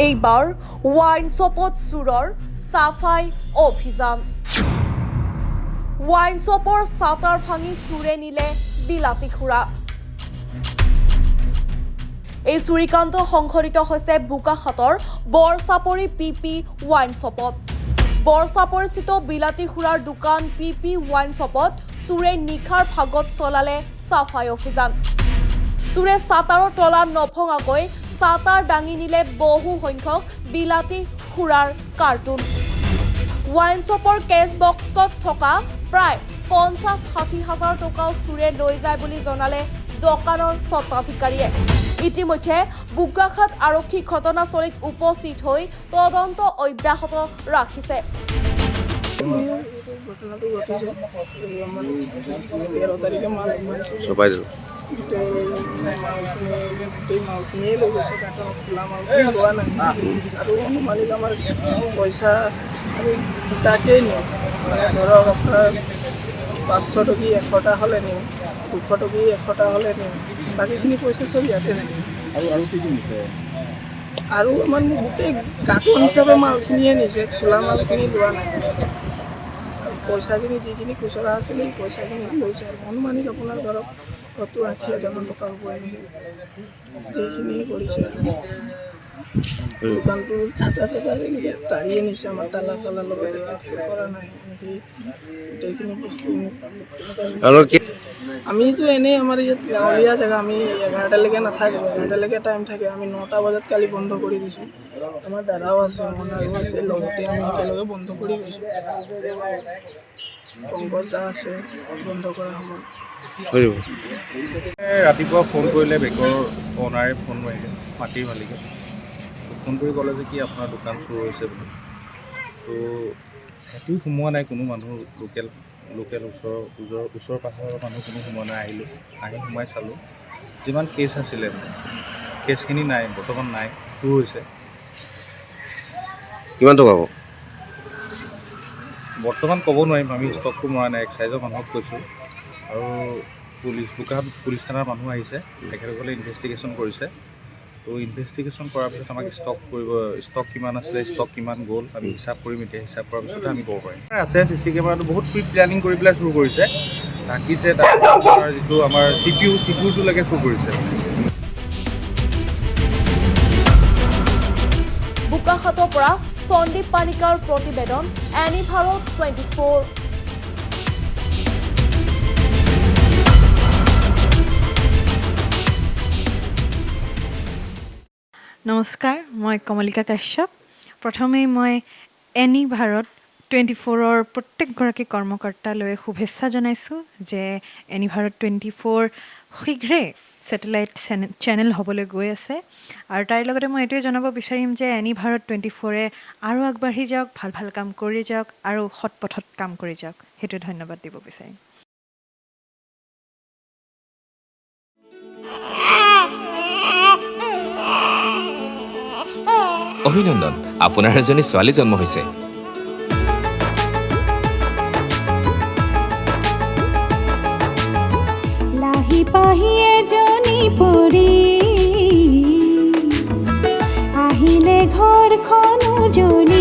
এইবাৰ ৱাইন শ্বপত চুৰৰ সাফাই অভিযান। ৱাইন শ্বপৰ ছাটাৰ ভাঙি চুৰে নিলে বিলাতী সুৰা। এই চুৰিকাণ্ড সংঘটিত হৈছে বোকাখাতৰ বৰচাপৰি পিপি ৱাইন শ্বপত। বৰচাপৰিস্থিত বিলাতী সুৰাৰ দোকান পিপি ৱাইন শ্বপত চুৰে নিশাৰ ভাগত চলালে সাফাই অভিযান। চুৰে ছাটাৰৰ তলা নভঙাকৈ ছাটাৰ দাঙি নিলে বহু সংখ্যক বিলাতী সুৰাৰ কাৰ্টুন। ৱাইন শ্বপৰ কেছ বক্সত থকা প্ৰায় 50-60 হাজাৰ টকাও চুৰে লৈ যায় বুলি জনালে দোকানৰ স্বত্বাধিকাৰীয়ে। ইতিমধ্যে বোকাখাত আৰক্ষী ঘটনাস্থলীত উপস্থিত হৈ তদন্ত অব্যাহত ৰাখিছে। ঘটনাটো ঘটিছে আমাৰ 13 তাৰিখে মাল মালখিনিয়ে লৈ গৈছে, কাৰ্টন খোলা মালখিনি লোৱা নাই। আৰু মালিক আমাৰ পইচা আমি গোটাকেই নিওঁ, মানে ধৰক আপোনাৰ 500 টকী 100টা হ'লে নিওঁ, 200 টকী 100টা হ'লে নিওঁ, বাকীখিনি পইচা চব ইয়াতে থাকে। আৰু আমাৰ গোটেই কাৰ্টন হিচাপে মালখিনিয়ে নিছে, খোলা মালখিনি লোৱা নাই। পইচাখিনি যিখিনি খুচৰা আছিলে সেই পইচাখিনি লৈছে। আৰু অনুমানিক আপোনাৰ ধৰক 70-80 হাজাৰমান টকা হ'ব, এনেকৈ সেইখিনিয়ে কৰিছে। দোকানটো চাটা এনেকৈ তাৰিয়ে নিছে, আমাৰ তালা চালাৰ লগত কৰা নাই, এনেকৈ গোটেইখিনি বস্তু। আমিতো এনেই আমাৰ ইয়াত গাঁৱলীয়া জেগা, আমি 11টালৈকে নাথাকোঁ, 11টালৈকে টাইম থাকে। আমি 9টা বজাত কালি বন্ধ কৰি দিছোঁ। আমাৰ দাদাও আছে, মনাৰো আছে, লগতে আমি একেলগে বন্ধ কৰি গৈছোঁ। পংকজ দা আছে বন্ধ কৰা সময়। ৰাতিপুৱা ফোন কৰিলে বেংকৰ অ'নাৰে ফোন মাৰিলে, মাটিৰ মালিকে ফোন কৰি ক'লে যে কি আপোনাৰ দোকান চুৰ হৈছে বুলি। তো সিহঁতিও সোমোৱা নাই, কোনো মানুহ লোকেল ওচৰ পাছৰৰ মানুহ কোনো সোমোৱা নাই। আহি সোমাই চালোঁ, যিমান কেছ আছিলে কেছখিনি নাই, বৰ্তমান নাই, চুৰ হৈছে। কিমান টকা হ'ব বৰ্তমান ক'ব নোৱাৰিম, আমি ষ্টকটো মৰা নাই, এক্সাইজৰ মানুহক কৈছোঁ। আৰু বোকাখাত পুলিচ থানাৰ মানুহ আহিছে, তেখেতসকলে ইনভেষ্টিগেশ্যন কৰিছে। তো ইনভেষ্টিগেশ্যন কৰাৰ পিছত আমাক ষ্টক কিমান আছিলে, ষ্টক কিমান গ'ল, আমি হিচাপ কৰিম। এতিয়া হিচাপ কৰাৰ পিছতে আমি ক'ব পাৰিম। আছে CC কেমেৰাটো বহুত প্ৰি প্লেনিং কৰি পেলাই চুৰ কৰিছে, ঢাকিছে। তাৰপিছত যিটো আমাৰ চিপিউটোলৈকে চুৰ কৰিছে। বোকাখাতৰ পৰা সন্দীপ পানিকাৰ প্ৰতিবেদন, এনি ভাৰত 24। নমস্কাৰ, মই কমলিকা কাশ্যপ। প্ৰথমেই মই এনি ভাৰত 24ৰ প্ৰত্যেকগৰাকী কৰ্মকৰ্তালৈ শুভেচ্ছা জনাইছোঁ যে এনি ভাৰত 24 শীঘ্ৰেই ছেটেলাইট চেনেল হ'বলৈ গৈ আছে। আৰু তাৰ লগতে মই এইটোৱে জনাব বিচাৰিম যে এনি ভাৰত 24-এ আৰু আগবাঢ়ি যাওক, ভাল ভাল কাম কৰি যাওক আৰু সৎ পথত কাম কৰি যাওক, সেইটোৱে ধন্যবাদ দিব বিচাৰিম। অভিনন্দন, আপোনাৰ এজনী ছোৱালী জন্ম হৈছে। লাহি পাহি এজনী পৰি আহিলে ঘৰখন উজলি।